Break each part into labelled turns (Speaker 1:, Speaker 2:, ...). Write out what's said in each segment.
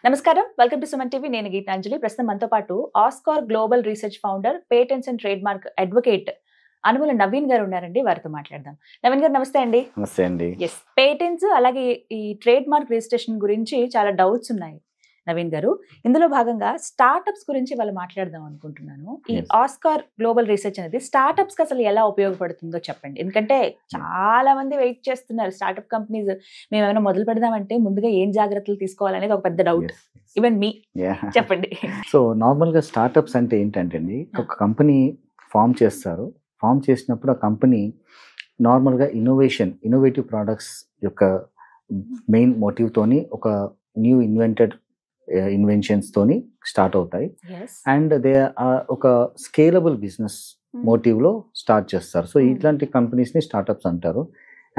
Speaker 1: నమస్కారం, welcome to Suman TV. నేను గీతాంజలి. ప్రస్తుతం మనతో పాటు Oscar global research founder, patents and trade mark advocate Anumula Naveen గారు ఉన్నారండి. వారితో మాట్లాడదాం. నవీన్ గారు నమస్తే అండి.
Speaker 2: నమస్తే అండి.
Speaker 1: ఎస్, పేటెంట్స్ అలాగే ఈ ట్రేడ్ మార్క్ రిజిస్ట్రేషన్ గురించి చాలా డౌట్స్ ఉన్నాయి నవీన్ గారు. ఇందులో భాగంగా స్టార్టప్స్ గురించి వాళ్ళు మాట్లాడదాం అనుకుంటున్నాను. ఈ ఆస్కార్ గ్లోబల్ రీసెర్చ్ అనేది స్టార్టప్స్ కి అసలు ఎలా ఉపయోగపడుతుందో చెప్పండి. ఎందుకంటే చాలా మంది వెయిట్ చేస్తున్నారు. స్టార్టప్ కంపెనీస్ మేము ఏమైనా మొదలు పెడదామంటే ముందుగా ఏం జాగ్రత్తలు తీసుకోవాలనేది ఒక పెద్ద డౌట్. ఈవెన్ మీ చెప్పండి.
Speaker 2: సో నార్మల్ గా స్టార్టప్స్ అంటే ఏంటంటే అండి, ఒక కంపెనీ ఫామ్ చేస్తారు. ఫామ్ చేసినప్పుడు ఆ కంపెనీ నార్మల్ గా ఇన్నోవేటివ్ ప్రోడక్ట్స్ యొక్క మెయిన్ మోటివ్ తోని ఒక న్యూ ఇన్వెన్షన్స్ తోని స్టార్ట్ అవుతాయి. అండ్ దే ఒక స్కేలబుల్ బిజినెస్ మోటివ్ లో స్టార్ట్ చేస్తారు. సో ఇట్లాంటి కంపెనీస్ ని స్టార్టప్స్ అంటారు.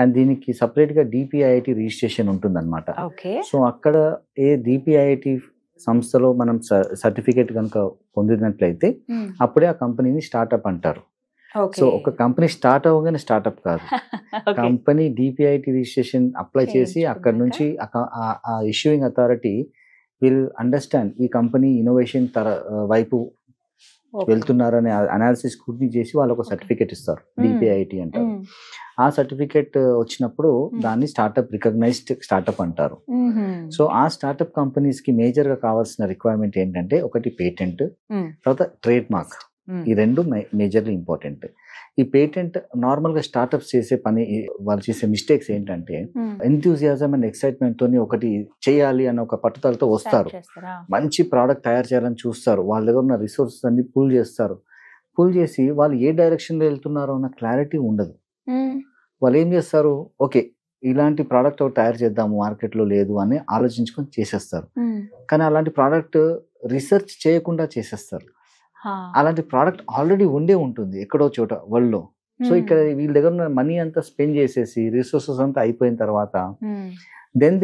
Speaker 2: అండ్ దీనికి సపరేట్ గా DPIIT రిజిస్ట్రేషన్ ఉంటుందన్నమాట. సో అక్కడ ఏ DPIIT సంస్థలో మనం సర్టిఫికేట్ కనుక పొందినట్లయితే అప్పుడే ఆ కంపెనీని స్టార్టప్ అంటారు. సో ఒక కంపెనీ స్టార్ట్ అవ్వగానే స్టార్ట్అప్ కాదు. కంపెనీ DPIIT రిజిస్ట్రేషన్ అప్లై చేసి అక్కడ నుంచి ఆ ఇష్యూయింగ్ అథారిటీ విల్ అండర్స్టాండ్ ఈ కంపెనీ ఇన్నోవేషన్ వైపు వెళ్తున్నారనే అనాలిసిస్ స్క్రూటినీ చేసి వాళ్ళు ఒక సర్టిఫికేట్ ఇస్తారు. DPIIT అంటారు. ఆ సర్టిఫికేట్ వచ్చినప్పుడు దాన్ని స్టార్ట్అప్ రికగ్నైజ్డ్ స్టార్ట్అప్ అంటారు. సో ఆ స్టార్ట్అప్ కంపెనీస్ కి మేజర్ గా కావాల్సిన రిక్వైర్మెంట్ ఏంటంటే, ఒకటి పేటెంట్, తర్వాత ట్రేడ్ మార్క్. ఈ రెండు మేజర్లీ ఇంపార్టెంట్. ఈ పేటెంట్ నార్మల్ గా స్టార్ట్అప్స్ చేసే పని, వాళ్ళు చేసే మిస్టేక్స్ ఏంటంటే, ఎంథూజియాజం అండ్ ఎక్సైట్మెంట్ తోని ఒకటి చేయాలి అన్న ఒక పట్టుదలతో వస్తారు. మంచి ప్రోడక్ట్ తయారు చేయాలని చూస్తారు. వాళ్ళ దగ్గర ఉన్న రిసోర్సెస్ అన్ని పుల్ చేస్తారు. పుల్ చేసి వాళ్ళు ఏ డైరెక్షన్ లో వెళ్తున్నారో అన్న క్లారిటీ ఉండదు. వాళ్ళు ఏం చేస్తారు, ఓకే ఇలాంటి ప్రోడక్ట్ ఒకటి తయారు చేద్దాము, మార్కెట్ లో లేదు అని ఆలోచించుకొని చేసేస్తారు. కానీ అలాంటి ప్రోడక్ట్ రీసెర్చ్ చేయకుండా చేసేస్తారు. అలాంటి ప్రోడక్ట్ ఆల్రెడీ ఉండే ఉంటుంది ఎక్కడో చోట వరల్డ్ లో. సో ఇక్కడ వీళ్ళ దగ్గర ఉన్న మనీ అంతా స్పెండ్ చేసేసి రిసోర్సెస్ అంతా అయిపోయిన తర్వాత దెన్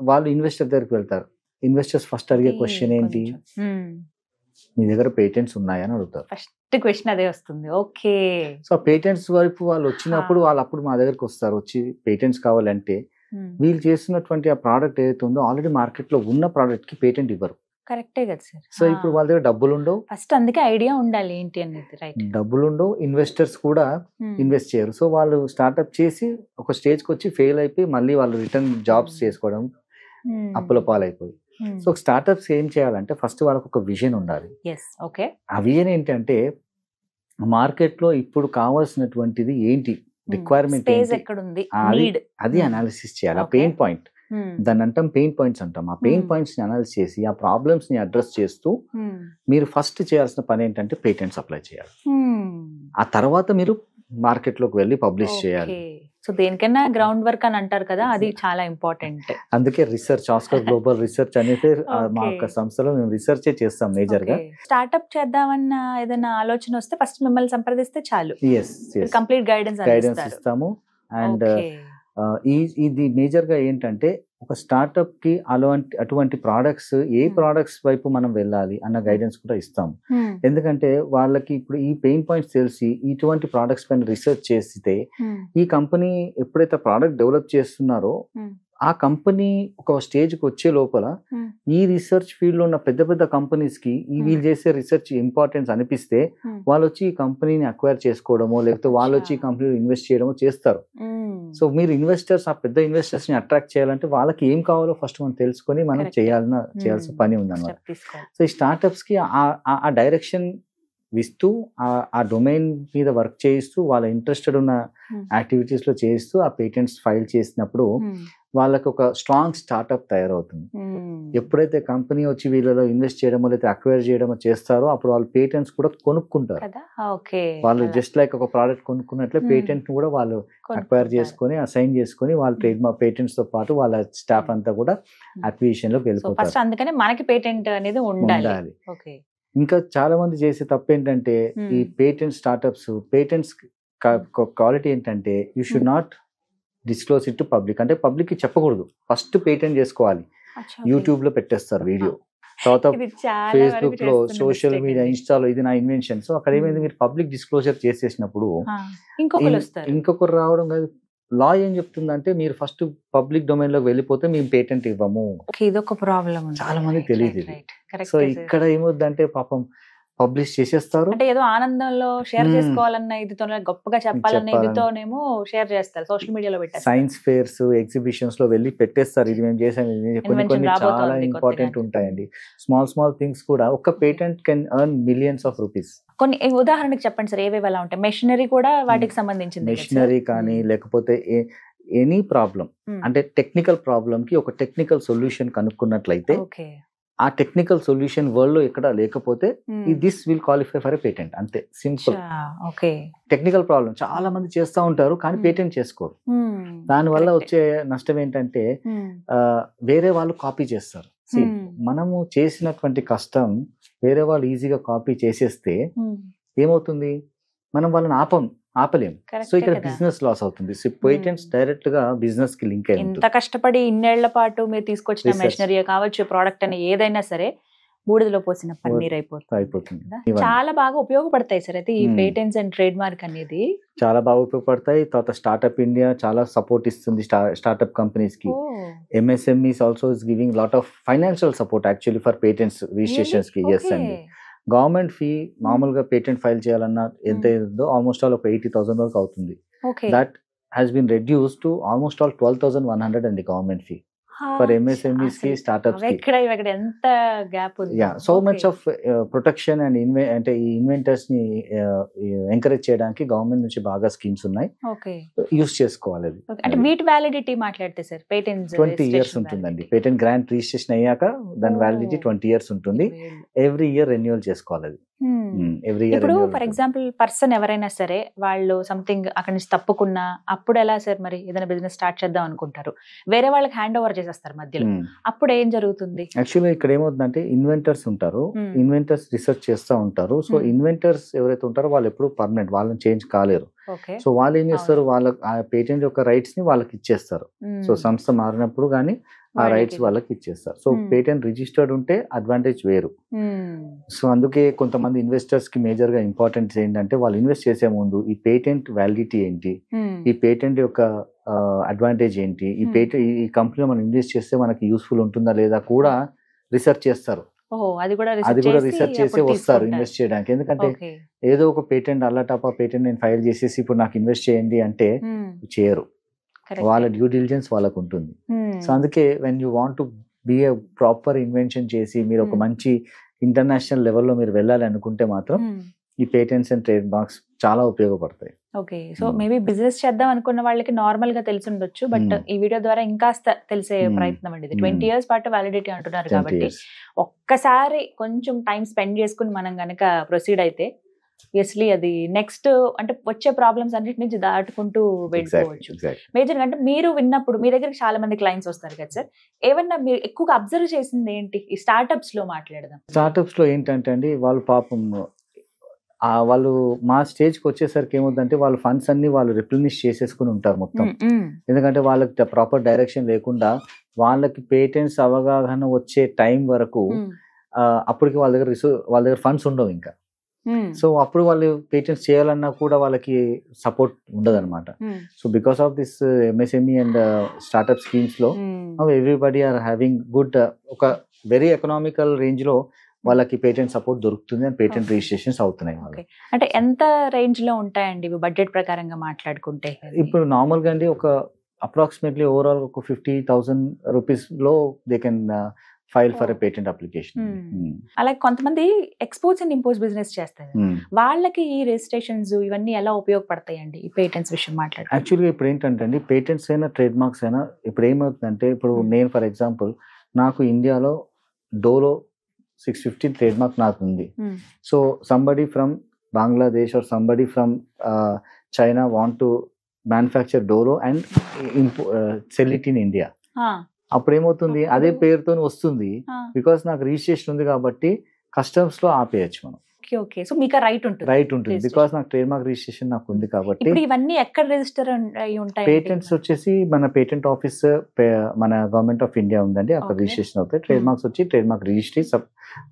Speaker 2: వాళ్ళు ఇన్వెస్టర్ దగ్గరికి వెళ్తారు. ఇన్వెస్టర్స్ ఫస్ట్ అడిగే క్వశ్చన్ ఏంటి, మీ దగ్గర పేటెంట్స్ ఉన్నాయని అడుగుతారు.
Speaker 1: ఫస్ట్ క్వశ్చన్ అదే వస్తుంది. ఓకే.
Speaker 2: సో పేటెంట్స్ వైపు వాళ్ళు వచ్చినప్పుడు వాళ్ళు అప్పుడు మా దగ్గరికి వస్తారు. వచ్చి పేటెంట్స్ కావాలంటే వీళ్ళు చేస్తున్నటువంటి ఆ ప్రోడక్ట్ ఏదైతే ఉందో ఆల్రెడీ మార్కెట్ లో ఉన్న ప్రోడక్ట్ కి పేటెంట్ ఇవ్వరు.
Speaker 1: కరెక్టే కదా సార్.
Speaker 2: సో ఇప్పుడు వాళ్ళ దగ్గర డబ్బులు ఉండవు.
Speaker 1: ఫస్ట్ అందుకే ఐడియా ఉండాలి ఏంటి అనేది. రైట్.
Speaker 2: డబ్బులు ఉండవు, ఇన్వెస్టర్స్ కూడా ఇన్వెస్ట్ చేయరు. సో వాళ్ళు స్టార్ట్అప్ చేసి ఒక స్టేజ్ కి వచ్చి ఫెయిల్ అయిపోయి మళ్ళీ వాళ్ళు రిటర్న్ జాబ్స్ చేసుకోవడం, అప్పుల పాలైపోయి. సో స్టార్ట్అప్స్ ఏం చేయాలంటే ఫస్ట్ వాళ్ళకి ఒక విజన్ ఉండాలి. ఆ విజన్ ఏంటంటే మార్కెట్ లో ఇప్పుడు కావాల్సినటువంటిది ఏంటి, రిక్వైర్మెంట్ అది అనాలిసిస్ చేయాలి. ఆ పెయిన్ పాయింట్, దాన్ని అంటాం పెయిన్ పాయింట్స్ అంటాం. ఆ పెయిన్ పాయింట్స్ ని అనాలిసిస్ చేసి ఆ ప్రాబ్లమ్స్ ని అడ్రస్ చేస్తూ మీరు ఫస్ట్ చేయాల్సిన పని ఏంటంటే పేటెంట్స్ అప్లై చేయాలి. ఆ తర్వాత మీరు మార్కెట్ లోకి వెళ్ళి పబ్లిష్ చేయాలి.
Speaker 1: సో దేనికైనా గ్రౌండ్ వర్క్ అని అంటారు కదా, అది చాలా ఇంపార్టెంట్.
Speaker 2: అందుకే రీసెర్చ్, ఆస్కార్ గ్లోబల్ రీసెర్చ్ అనేది మా యొక్క సంస్థలో మేము రీసెర్చ్ చేస్తాం మేజర్ గా.
Speaker 1: స్టార్ట్అప్ చేద్దామన్న ఏదైనా ఆలోచన వస్తే ఫస్ట్ మిమ్మల్ని సంప్రదిస్తే చాలు. కంప్లీట్ గైడెన్స్
Speaker 2: ఇస్తాము. అండ్ ఇది మేజర్ గా ఏంటంటే, ఒక స్టార్ట్అప్ కి అటువంటి ప్రోడక్ట్స్, ఏ ప్రోడక్ట్స్ వైపు మనం వెళ్ళాలి అన్న గైడెన్స్ కూడా ఇస్తాం. ఎందుకంటే వాళ్ళకి ఇప్పుడు ఈ పెయిన్ పాయింట్స్ తెలిసి ఇటువంటి ప్రోడక్ట్స్ పైన రీసెర్చ్ చేస్తే ఈ కంపెనీ ఎప్పుడైతే ప్రోడక్ట్ డెవలప్ చేస్తున్నారో ఆ కంపెనీ ఒక స్టేజ్ కి వచ్చే లోపల ఈ రీసెర్చ్ ఫీల్డ్ లో ఉన్న పెద్ద పెద్ద కంపెనీస్ కి ఈ వీళ్ళు చేసే రీసెర్చ్ ఇంపార్టెన్స్ అనిపిస్తే వాళ్ళు వచ్చి ఈ కంపెనీని అక్వైర్ చేసుకోవడమో లేకపోతే వాళ్ళు వచ్చి ఈ కంపెనీలో ఇన్వెస్ట్ చేయడమో చేస్తారు. సో మీరు ఇన్వెస్టర్స్, ఆ పెద్ద ఇన్వెస్టర్స్ ని అట్రాక్ట్ చేయాలంటే వాళ్ళకి ఏం కావాలో ఫస్ట్ మనం తెలుసుకొని మనం చేయాల్సిన పని ఉందన్నమాట. సో ఈ స్టార్ట్అప్స్ కి ఆ డైరెక్షన్ ఇస్తూ ఆ డొమైన్ మీద వర్క్ చేయిస్తూ వాళ్ళ ఇంట్రెస్టెడ్ ఉన్న యాక్టివిటీస్ లో చేయిస్తూ ఆ పేటెంట్స్ ఫైల్ చేసినప్పుడు వాళ్ళకి ఒక స్ట్రాంగ్ స్టార్ట్అప్ తయారవుతుంది. ఎప్పుడైతే కంపెనీ వచ్చి వీళ్ళలో ఇన్వెస్ట్ చేయడమో లేదా అక్వైర్ చేయడమో చేస్తారో అప్పుడు వాళ్ళు పేటెంట్స్ కూడా కొనుక్కుంటారు. వాళ్ళు జస్ట్ లైక్ ఒక ప్రోడక్ట్ కొనుక్కున్నట్లే పేటెంట్ కూడా వాళ్ళు అక్వైర్ చేసుకొని అసైన్ చేసుకొని వాళ్ళ ట్రేడ్ మార్క్ పేటెంట్స్ తో పాటు వాళ్ళ స్టాఫ్ అంతా కూడా అక్విజిషన్ లోకి వెళ్ళిపోతారు.
Speaker 1: అందుకనే మనకి పేటెంట్ అనేది ఉండాలి.
Speaker 2: ఇంకా చాలా మంది చేసే తప్పు ఏంటంటే, ఈ పేటెంట్ స్టార్ట్అప్స్ పేటెంట్స్ క్వాలిటీ ఏంటంటే you should not disclose it to public. అంటే పబ్లిక్ కి చెప్పకూడదు. ఫస్ట్ పేటెంట్ చేసుకోవాలి. యూట్యూబ్ లో పెట్టేస్తారు వీడియో, తర్వాత ఫేస్బుక్ లో, సోషల్ మీడియా, ఇన్స్టాలో ఇది నా ఇన్వెన్షన్. సో అక్కడ ఏమైంది, మీరు పబ్లిక్ డిస్క్లోజర్ చేసేసినప్పుడు ఇంకొకరు రావడం కాదు, లా ఏం చెప్తుందంటే మీరు ఫస్ట్ పబ్లిక్ డొమైన్ లోకి వెళ్ళిపోతే మేము పేటెంట్ ఇవ్వము.
Speaker 1: ఇదొక ప్రాబ్లం.
Speaker 2: చాలా మంది తెలియదు ఇది. సో ఇక్కడ ఏమవుద్దంటే పాపం పబ్లిష్ చేసేస్తారు.
Speaker 1: అంటే ఏదో ఆనందంలో షేర్ చేసుకోవాలన్న ఇదితో, గొప్పగా చెప్పాలన్న ఇదితోనేమో షేర్ చేస్తారు, సోషల్ మీడియాలో పెట్టారు.
Speaker 2: సైన్స్ ఫేర్స్, ఎగ్జిబిషన్స్ లో వెళ్ళి పెట్టేస్తారు, ఇది మేము చేసాం. కొన్ని చాలా ఇంపార్టెంట్ ఉంటాయండి. స్మాల్ థింగ్స్ కూడా ఒక patent can earn millions of rupees.
Speaker 1: కొన్ని ఉదాహరణకి చెప్పండి సార్, ఏవేవి అలా ఉంటాయి? మెషినరీ కూడా వాటికి సంబంధించింది.
Speaker 2: మెషినరీ కానీ లేకపోతే ఎనీ ప్రాబ్లం, అంటే టెక్నికల్ ప్రాబ్లం కి ఒక టెక్నికల్ సొల్యూషన్ కనుక్కున్నట్లయితే ఆ టెక్నికల్ సొల్యూషన్ వరల్డ్ లో ఎక్కడ లేకపోతే this will qualify for a patent. అంతే, సింపుల్. టెక్నికల్ ప్రాబ్లం చాలా మంది చేస్తూ ఉంటారు కానీ పేటెంట్ చేసుకోరు. దాని వల్ల వచ్చే నష్టం ఏంటంటే వేరే వాళ్ళు కాపీ చేస్తారు. మనము చేసినటువంటి కష్టం వేరే వాళ్ళు ఈజీగా కాపీ చేసేస్తే ఏమవుతుంది, మనం వాళ్ళని ఆపలేం. సో ఇక్కడ బిజినెస్ లాస్ అవుతుంది. సో పేటెంట్స్ డైరెక్ట్ గా బిజినెస్ కి లింక్ అయి ఉంటుంది.
Speaker 1: ఎంత కష్టపడి ఇన్నేళ్ల పాటు మీరు తీసుకొచ్చిన మెషినరీ కావచ్చు, ప్రోడక్ట్ అని ఏదైనా సరే బూడిదలో పోసిన పన్నీర్ అయిపోతుంది. చాలా బాగా ఉపయోగపడతాయి సార్ అయితే ఈ పేటెంట్స్ అండ్ ట్రేడ్ మార్క్ అనేది.
Speaker 2: చాలా బాగా ఉపయోగపడతాయి. తర్వాత స్టార్ట్అప్ ఇండియా చాలా సపోర్ట్ ఇస్తుంది స్టార్ట్అప్ కంపెనీస్ కి. MSMEs also is giving lot of financial support actually for patents registrations కి. ఎస్ అండి. గవర్నమెంట్ ఫీ మామూలుగా పేటెంట్ ఫైల్ చేయాలన్నా ఎంత ఉందో ఆల్మోస్ట్ ఆల్ ఒక 80,000 వరకు అవుతుంది. That has been reduce to almost all 12,100 అండి గవర్నమెంట్ ఫీ ఫర్ ఎంఎస్ఎంఈస్ కి, స్టార్ట్అప్స్ కి.
Speaker 1: ఎంత గ్యాప్ ఉంది.
Speaker 2: So much of protection and అంటే ఈ ఇన్వెంటర్స్ ని ఎంకరేజ్ చేయడానికి గవర్నమెంట్ నుంచి బాగా స్కీమ్స్ ఉన్నాయి, యూస్ చేసుకోవాలి.
Speaker 1: అంటే వీటి వ్యాలిడిటీ మాట్లాడితే సార్ పేటెంట్
Speaker 2: 20 years ఉంటుందండి. పేటెంట్ గ్రాంట్ రిజిస్ట్రేషన్ అయ్యాక దాని వ్యాలిడిటీ 20 years ఉంటుంది. ఎవ్రీ ఇయర్ రెన్యువల్ చేసుకోవాలి అది.
Speaker 1: ఇప్పుడు ఫర్ ఎగ్జాంపుల్ పర్సన్ ఎవరైనా సరే వాళ్ళు సంథింగ్ అక్కడి నుంచి తప్పుకున్నా అప్పుడు ఎలా సార్, మరి ఏదైనా బిజినెస్ స్టార్ట్ చేద్దాం అనుకుంటారు, వేరే వాళ్ళకి హ్యాండ్ ఓవర్ చేసేస్తారు మధ్యలో, అప్పుడు ఏం జరుగుతుంది?
Speaker 2: యాక్చువల్లీ ఇక్కడ ఏమవుతుందంటే ఇన్వెంటర్స్ ఉంటారు, ఇన్వెంటర్స్ రీసెర్చ్ చేస్తూ ఉంటారు. సో ఇన్వెంటర్స్ ఎవరైతే ఉంటారో వాళ్ళు ఎప్పుడు పర్మనెంట్, వాళ్ళని చేంజ్ కాలేరు. సో వాళ్ళు ఏం చేస్తారు, వాళ్ళ ఆ పేటెంట్ యొక్క రైట్స్ ని వాళ్ళకి ఇచ్చేస్తారు. సో సంస్థ మారినప్పుడు కానీ ఆ రైట్స్ వాళ్ళకి ఇచ్చేస్తారు. సో పేటెంట్ రిజిస్టర్డ్ ఉంటే అడ్వాంటేజ్ వేరు. సో అందుకే కొంతమంది ఇన్వెస్టర్స్ కి మేజర్ గా ఇంపార్టెంట్ ఏంటంటే వాళ్ళు ఇన్వెస్ట్ చేసే ముందు ఈ పేటెంట్ వ్యాలిడిటీ ఏంటి, ఈ పేటెంట్ యొక్క అడ్వాంటేజ్ ఏంటి, ఈ కంపెనీలో మనం ఇన్వెస్ట్ చేస్తే మనకి యూస్ఫుల్ ఉంటుందా లేదా కూడా రీసెర్చ్ చేస్తారు.
Speaker 1: అది కూడా
Speaker 2: రీసెర్చ్ చేసి వస్తారు ఇన్వెస్ట్ చేయడానికి. ఎందుకంటే ఏదో ఒక పేటెంట్ అల్లటపా పేటెంట్ నేను ఫైల్ చేసేసి ఇప్పుడు నాకు ఇన్వెస్ట్ చేయండి అంటే చేయరు. వాళ్ళ డ్యూ డిలిజెన్స్ వాళ్ళకు ఉంటుంది. సో అందుకే when you want to be a proper invention చేసి మీరు ఒక మంచి ఇంటర్నేషనల్ లెవెల్లో మీరు వెళ్ళాలి అనుకుంటే మాత్రం ఈ పేటెంట్స్ అండ్ ట్రేడ్ మార్క్స్ చాలా ఉపయోగపడతాయి.
Speaker 1: ఓకే, సో మేబీ బిజినెస్ చేద్దాం అనుకున్న వాళ్ళకి నార్మల్ గా తెలిసి ఉండొచ్చు, బట్ ఈ వీడియో ద్వారా ఇంకా తెలిసే ప్రయత్నం అండి. 20 years పాటు వ్యాలిడిటీ అంటున్నారు కాబట్టి ఒక్కసారి కొంచెం టైం స్పెండ్ చేసుకుని మనం గనక ప్రొసీడ్ అయితే ఎస్లీ అది నెక్స్ట్ అంటే వచ్చే ప్రాబ్లమ్స్ అన్నిటి నుంచి దాటుకుంటూ వెళ్ళిపోవచ్చు. మేజర్ అంటే మీరు విన్నప్పుడు మీ దగ్గరికి చాలా మంది క్లయింట్స్ వస్తారు కదా సార్, ఏమన్నా మీరు ఎక్కువగా అబ్జర్వ్ చేసింది ఏంటి? ఈ స్టార్ట్అప్స్ లో మాట్లాడదాం.
Speaker 2: స్టార్ట్అప్స్ లో ఏంటంటే అండి, వాళ్ళు పాపం వాళ్ళు మా స్టేజ్కి వచ్చేసరికి ఏమవుతుందంటే వాళ్ళు ఫండ్స్ అన్ని వాళ్ళు రిప్లెనిష్ చేసేసుకుని ఉంటారు మొత్తం. ఎందుకంటే వాళ్ళకి ప్రాపర్ డైరెక్షన్ లేకుండా వాళ్ళకి పేటెంట్స్ అవగాహన వచ్చే టైం వరకు అప్పటికి వాళ్ళ దగ్గర ఫండ్స్ ఉండవు ఇంకా. సో అప్పుడు వాళ్ళు పేటెంట్స్ చేయాలన్నా కూడా వాళ్ళకి సపోర్ట్ ఉండదు అనమాట. So because of this MSME and startup schemes లో ఎవ్రీబడి ఆర్ హ్యావింగ్ గుడ్ ఒక వెరీ ఎకనామికల్ రేంజ్ లో వాళ్ళకి పేటెంట్ సపోర్ట్ దొరుకుతుంది అండ్ పేటెంట్ రిజిస్ట్రేషన్స్ అవుతున్నాయి.
Speaker 1: అంటే ఎంత రేంజ్ లో ఉంటాయండి బడ్జెట్ ప్రకారంగా మాట్లాడుకుంటే?
Speaker 2: ఇప్పుడు నార్మల్ గా అండి ఒక అప్రాక్సిమేట్లీ ఓవరాల్ ఒక 50,000 రూపీస్ లో they can file for a patent application.
Speaker 1: అలాగే కొంతమంది ఎక్స్పోర్ట్స్ అండ్ ఇంపోర్ట్స్ బిజినెస్ చేస్తారు, వాళ్ళకి ఈ రిజిస్ట్రేషన్స్ ఇవన్నీ ఎలా ఉపయోగపడతాయండి ఈ పేటెంట్స్ విషయం మాట్లాడు?
Speaker 2: యాక్చువల్గా ఇప్పుడు ఏంటంటే అండి, పేటెంట్స్ అయినా ట్రేడ్ మార్క్స్ అయినా ఇప్పుడు ఏమవుతుందంటే, ఇప్పుడు నేను ఫర్ ఎగ్జాంపుల్ నాకు ఇండియాలో డోలో 615 ట్రేడ్ మార్క్ నాకు ఉంది. So somebody from Bangladesh or somebody from China want to manufacture Dolo and sell it in India. అప్పుడు ఏమవుతుంది, అదే పేరుతో వస్తుంది, బికాస్ నాకు రిజిస్ట్రేషన్ ఉంది కాబట్టి కస్టమ్స్ లో ఆపేయచ్చు మనం.
Speaker 1: సో మీకు రైట్
Speaker 2: ఉంటుంది బికాస్ నాకు ట్రేడ్ మార్క్ రిజిస్ట్రేషన్ నాకు ఉంది కాబట్టి.
Speaker 1: ఇవన్నీ ఎక్కడ రిజిస్టర్ అయి ఉంటాయి?
Speaker 2: పేటెంట్స్ వచ్చేసి మన పేటెంట్ ఆఫీస్ మన గవర్నమెంట్ ఆఫ్ ఇండియా ఉందండి, అక్కడ రిజిస్ట్రేషన్ అవుతాయి. ట్రేడ్ మార్క్స్ వచ్చి ట్రేడ్ మార్క్ రిజిస్ట్రీ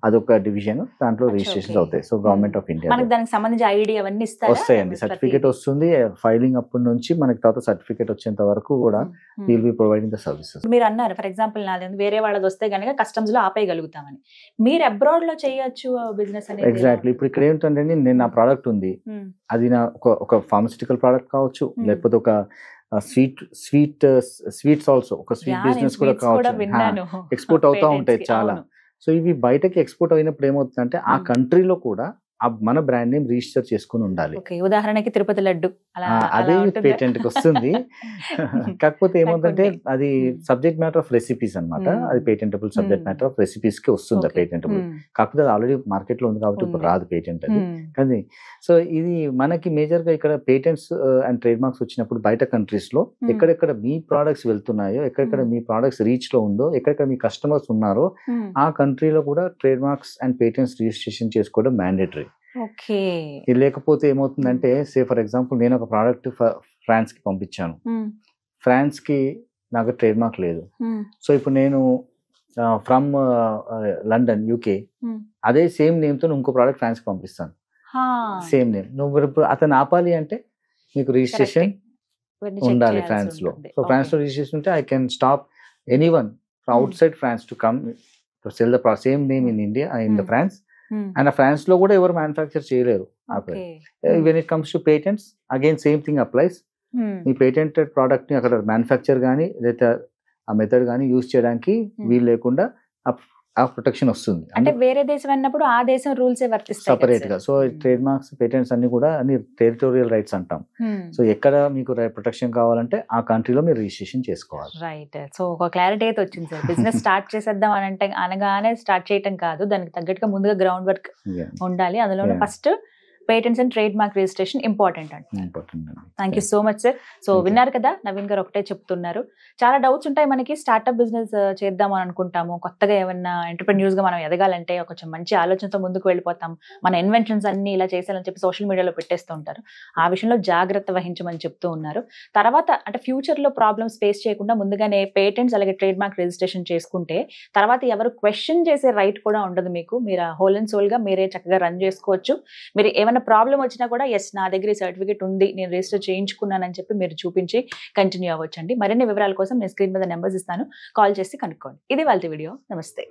Speaker 2: అదొక డివిజన్, దాంట్లో రిజిస్ట్రేషన్ అవుతాయి. సో గవర్నమెంట్ ఆఫ్ ఇండియా
Speaker 1: మనకి దానికి సంబంధించి ఐడి అవన్నీ ఇస్తారా?
Speaker 2: వస్తాయండి. సర్టిఫికేట్ వస్తుంది, ఫైలింగ్ అప్పటి నుంచి మనకి తర్వాత సర్టిఫికేట్ వచ్చేంత వరకు కూడా will be providing the services.
Speaker 1: మీరు అన్నారు ఫర్ ఎగ్జాంపుల్ నాది వేరే వాళ్ళది వస్తే కనుక కస్టమ్స్ లో ఆపేయగలుగుతామని, మీరు అబ్రాడ్ లో చేయొచ్చు బిజినెస్ అనేది?
Speaker 2: ఎగ్జాక్ట్లీ. ఇప్పుడు ఇక్కడ ఏంటంటే నేను నా ప్రోడక్ట్ ఉంది, అది నా ఒక ఫార్మస్యూటికల్ ప్రోడక్ట్ కావచ్చు, లేకపోతే ఒక స్వీట్స్ ఆల్సో, ఒక స్వీట్ బిజినెస్ కూడా కావచ్చు, ఎక్స్పోర్ట్ అవుతా ఉంటాయి చాలా. సో ఇవి బయటకి ఎక్స్పోర్ట్ అయినప్పుడు ఏమవుతుందంటే ఆ కంట్రీలో కూడా మన బ్రాండ్ నేమ్ రిజిస్టర్ చేసుకుని ఉండాలి.
Speaker 1: ఉదాహరణకి తిరుపతి లడ్డు
Speaker 2: అదే పేటెంట్ కి వస్తుంది. కాకపోతే ఏమవుతుందంటే అది సబ్జెక్ట్ మ్యాటర్ ఆఫ్ రెసిపీస్ అన్నమాట, అది patentable subject matter of recipes కి వస్తుంది పేటెంటబుల్. కాకపోతే అది ఆల్రెడీ మార్కెట్ లో ఉంది కాబట్టి ఇప్పుడు రాదు పేటెంట్ అది. కానీ సో ఇది మనకి మేజర్ గా ఇక్కడ పేటెంట్స్ అండ్ ట్రేడ్ మార్క్స్ వచ్చినప్పుడు బయట కంట్రీస్ లో ఎక్కడెక్కడ మీ ప్రోడక్ట్స్ వెళ్తున్నాయో, ఎక్కడెక్కడ మీ ప్రోడక్ట్స్ రీచ్ లో ఉందో, ఎక్కడెక్కడ మీ కస్టమర్స్ ఉన్నారో ఆ కంట్రీలో కూడా trade marks and patents registration చేసుకోవడం మ్యాండేటరీ. లేకపోతే ఏమవుతుందంటే సే ఫర్ ఎగ్జాంపుల్ నేను ఒక ప్రోడక్ట్ ఫ్రాన్స్ కి పంపించాను, ఫ్రాన్స్ కి నాకు ట్రేడ్ మార్క్ లేదు. సో ఇప్పుడు నేను ఫ్రమ్ లండన్ యూకే అదే సేమ్ నేమ్ తో ఇంకో ప్రోడక్ట్ ఫ్రాన్స్ కి పంపిస్తాను, సేమ్ నేమ్. నువ్వు ఇప్పుడు అతను ఆపాలి అంటే మీకు రిజిస్ట్రేషన్ ఉండాలి ఫ్రాన్స్ లో. సో ఫ్రాన్స్ లో రిజిస్ట్రేషన్ ఉంటే I can stop anyone outside France to come to sell the same name in India in the France. And France లో కూడా ఎవరు మ్యానుఫ్యాక్చర్ చేయలేరు. When it comes to patents again same thing applies. మీ patented product ని అక్కడ manufacture కానీ లేదా ఆ మెథడ్ కానీ యూజ్ చేయడానికి వీలు లేకుండా ఆ ప్రొటెక్షన్ వస్తుంది.
Speaker 1: అంటే వేరే దేశం అన్నప్పుడు ఆ దేశం రూల్స్ వర్తిస్తాయి
Speaker 2: సపరేట్ గా. సో ట్రేడ్ మార్క్స్ పేటెంట్స్ అన్ని కూడా అన్ని టెరిటోరియల్ రైట్స్ అంటాం. సో ఎక్కడ మీకు ప్రొటెక్షన్ కావాలంటే ఆ కంట్రీలో మీరు రిజిస్ట్రేషన్ చేసుకోవాలి.
Speaker 1: రైట్. సో ఒక క్లారిటీ అయితే వచ్చింది సార్. బిజినెస్ స్టార్ట్ చేసేద్దాం అని అంటే అనగానే స్టార్ట్ చేయటం కాదు, దానికి తగ్గట్టుగా ముందుగా గ్రౌండ్ వర్క్ ఉండాలి. అందులో first patents and trade mark registration important అంటున్నారు. Thank you so much sir. So విన్నారు కదా, నవీన్ గారు ఒకటే చెప్తున్నారు. చాలా డౌట్స్ ఉంటాయి మనకి, స్టార్ట్అప్ బిజినెస్ చేద్దాం అని అనుకుంటాము, కొత్తగా ఏమన్నా ఎంటర్‌ప్రెన్యూర్స్ గా మనం ఎదగాలంటే కొంచెం మంచి ఆలోచనతో ముందుకు వెళ్ళిపోతాం, మన ఇన్వెన్షన్స్ అన్ని ఇలా చేయాలని చెప్పి సోషల్ మీడియాలో పెట్టేస్తూ ఉంటారు. ఆ విషయంలో జాగ్రత్త వహించమని చెప్తూ ఉన్నారు. తర్వాత అంటే ఫ్యూచర్ లో ప్రాబ్లమ్స్ ఫేస్ చేయకుండా ముందుగానే పేటెంట్స్ అలాగే ట్రేడ్ మార్క్ రిజిస్ట్రేషన్ చేసుకుంటే తర్వాత ఎవరు క్వశ్చన్ చేసే రైట్ కూడా ఉండదు మీకు. మీరు హోల్ అండ్ సోల్ గా మీరే చక్కగా రన్ చేసుకోవచ్చు. మీరు ఏమైనా ప్రాబ్లం వచ్చినా కూడా ఎస్ నా దగ్గర సర్టిఫికేట్ ఉంది, నేను రిజిస్టర్ చేయించుకున్నానని చెప్పి మీరు చూపించి కంటిన్యూ అవ్వచ్చండి. మరిన్ని వివరాల కోసం నేను స్క్రీన్ మీద నెంబర్స్ ఇస్తాను, కాల్ చేసి కనుక్కోండి. ఇది వాళ్ళ వీడియో. నమస్తే.